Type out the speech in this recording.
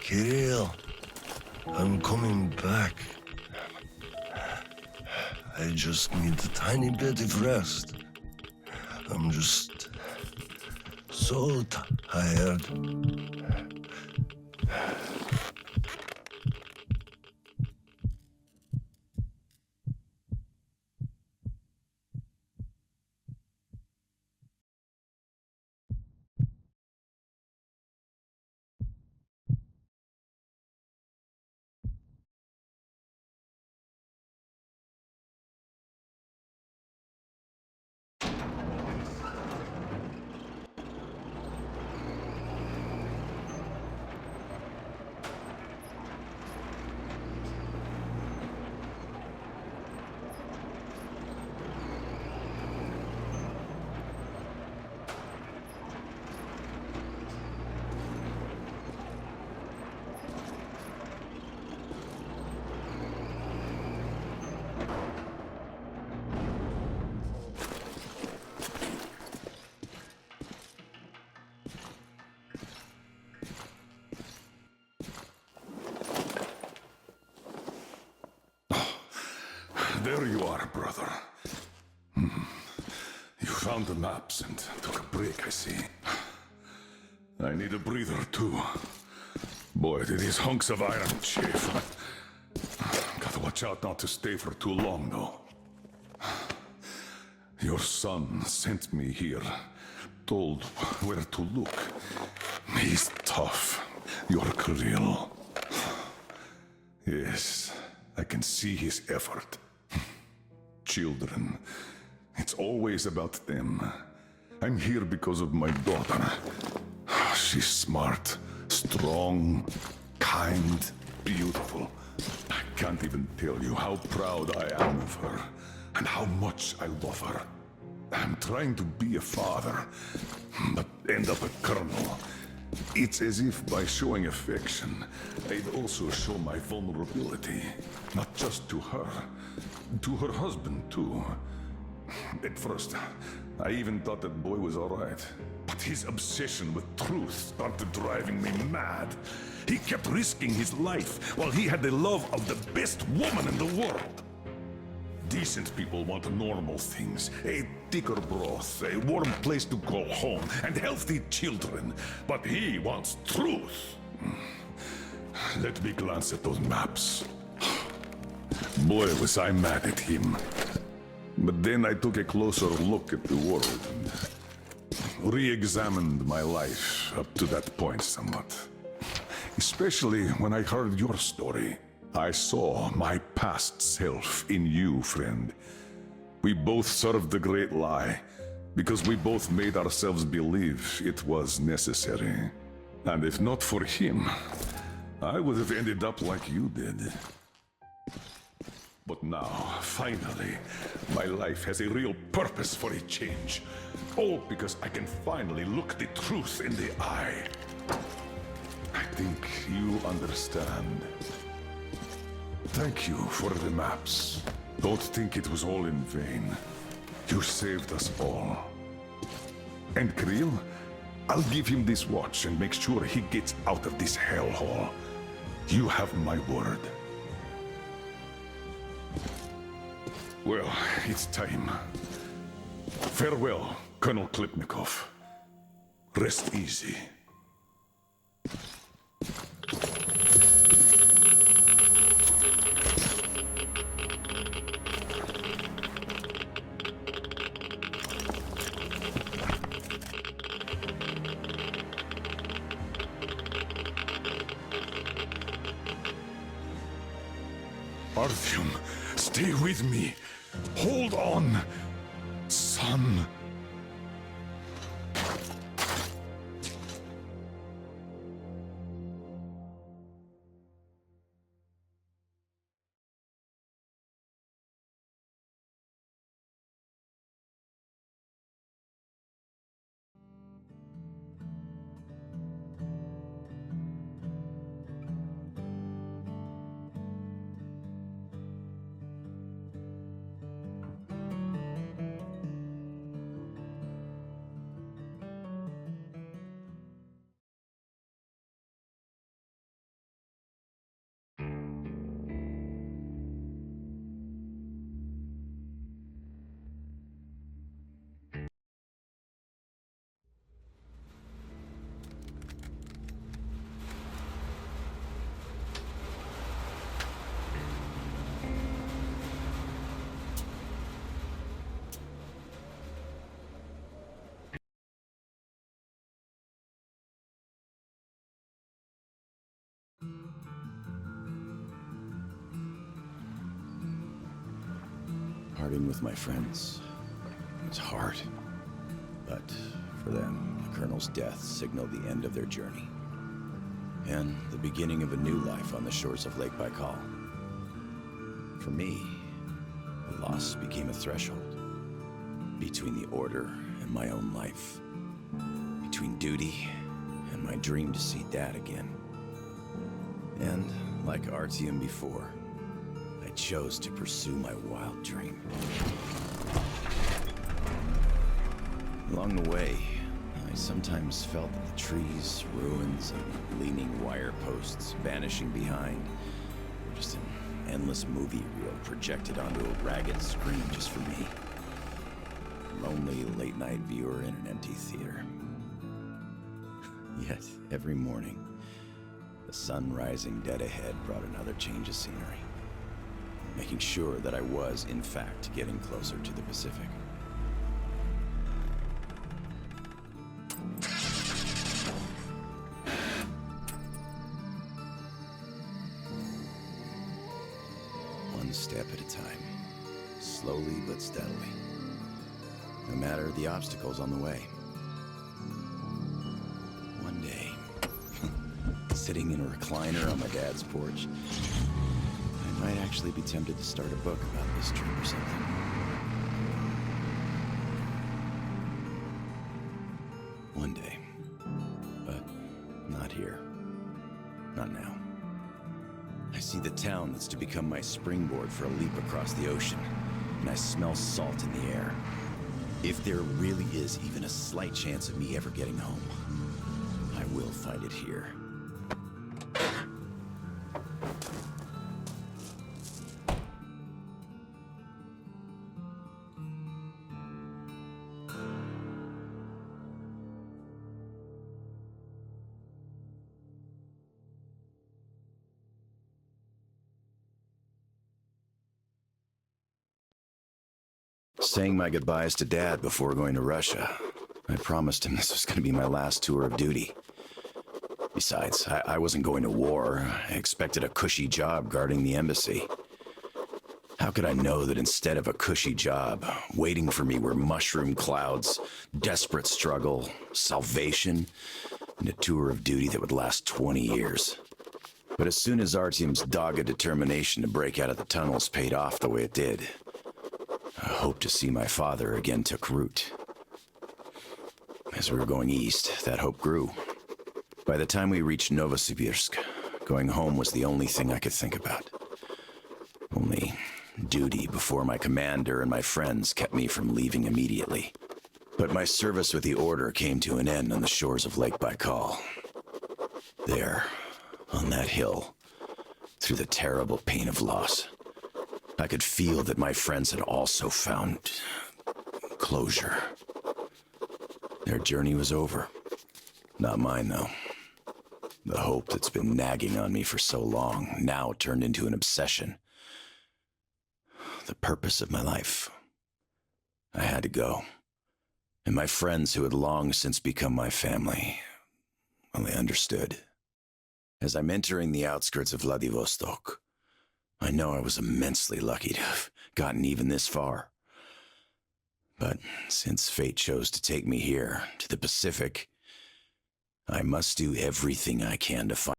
Kirill, I'm coming back. I just need a tiny bit of rest. I'm just so tired. There you are, brother. You found the maps and took a break, I see. I need a breather, too. Boy, do these hunks of iron chafe. Gotta watch out not to stay for too long, though. Your son sent me here, told where to look. He's tough, your Kirill. Yes, I can see his effort. Children, it's always about them. I'm here because of my daughter. She's smart, strong, kind, beautiful. I can't even tell you how proud I am of her, and how much I love her. I'm trying to be a father, but end up a colonel. It's as if by showing affection, I'd also show my vulnerability. Not just to her, to her husband too. At first, I even thought that boy was alright. But his obsession with truth started driving me mad. He kept risking his life while he had the love of the best woman in the world. Decent people want normal things. A thicker broth, a warm place to call home, and healthy children. But he wants truth. Let me glance at those maps. Boy, was I mad at him. But then I took a closer look at the world and re-examined my life up to that point somewhat. Especially when I heard your story. I saw my past self in you, friend. We both served the great lie, because we both made ourselves believe it was necessary. And if not for him, I would have ended up like you did. But now, finally, my life has a real purpose for a change. All because I can finally look the truth in the eye. I think you understand. Thank you for the maps. Don't think it was all in vain. You saved us all. And Kirill, I'll give him this watch and make sure he gets out of this hellhole. You have my word. Well, it's time. Farewell, Colonel Klipnikov. Rest easy. Artyom, stay with me. Hold on, son. Parting with my friends was hard, but for them, the Colonel's death signaled the end of their journey and the beginning of a new life on the shores of Lake Baikal. For me, the loss became a threshold between the Order and my own life, between duty and my dream to see Dad again. And like Artyom before, I chose to pursue my wild dream. Along the way, I sometimes felt that the trees, ruins, and leaning wire posts vanishing behind were just an endless movie reel projected onto a ragged screen just for me. A lonely late-night viewer in an empty theater. Yet, every morning, the sun rising dead ahead brought another change of scenery, making sure that I was, in fact, getting closer to the Pacific. One step at a time, slowly but steadily, no matter the obstacles on the way. One day, sitting in a recliner on my dad's porch, I might actually be tempted to start a book about this trip or something. One day. But not here. Not now. I see the town that's to become my springboard for a leap across the ocean, and I smell salt in the air. If there really is even a slight chance of me ever getting home, I will find it here. Saying my goodbyes to Dad before going to Russia. I promised him this was going to be my last tour of duty. Besides, I wasn't going to war. I expected a cushy job guarding the embassy. How could I know that instead of a cushy job, waiting for me were mushroom clouds, desperate struggle, salvation, and a tour of duty that would last 20 years? But as soon as Artyom's dogged determination to break out of the tunnels paid off the way it did, a hope to see my father again took root. As we were going east, that hope grew. By the time we reached Novosibirsk, going home was the only thing I could think about. Only duty before my commander and my friends kept me from leaving immediately. But my service with the Order came to an end on the shores of Lake Baikal. There, on that hill, through the terrible pain of loss, I could feel that my friends had also found closure. Their journey was over. Not mine, though. The hope that's been nagging on me for so long now turned into an obsession. The purpose of my life. I had to go. And my friends who had long since become my family, well, they understood. As I'm entering the outskirts of Vladivostok, I know I was immensely lucky to have gotten even this far. But since fate chose to take me here, to the Pacific, I must do everything I can to find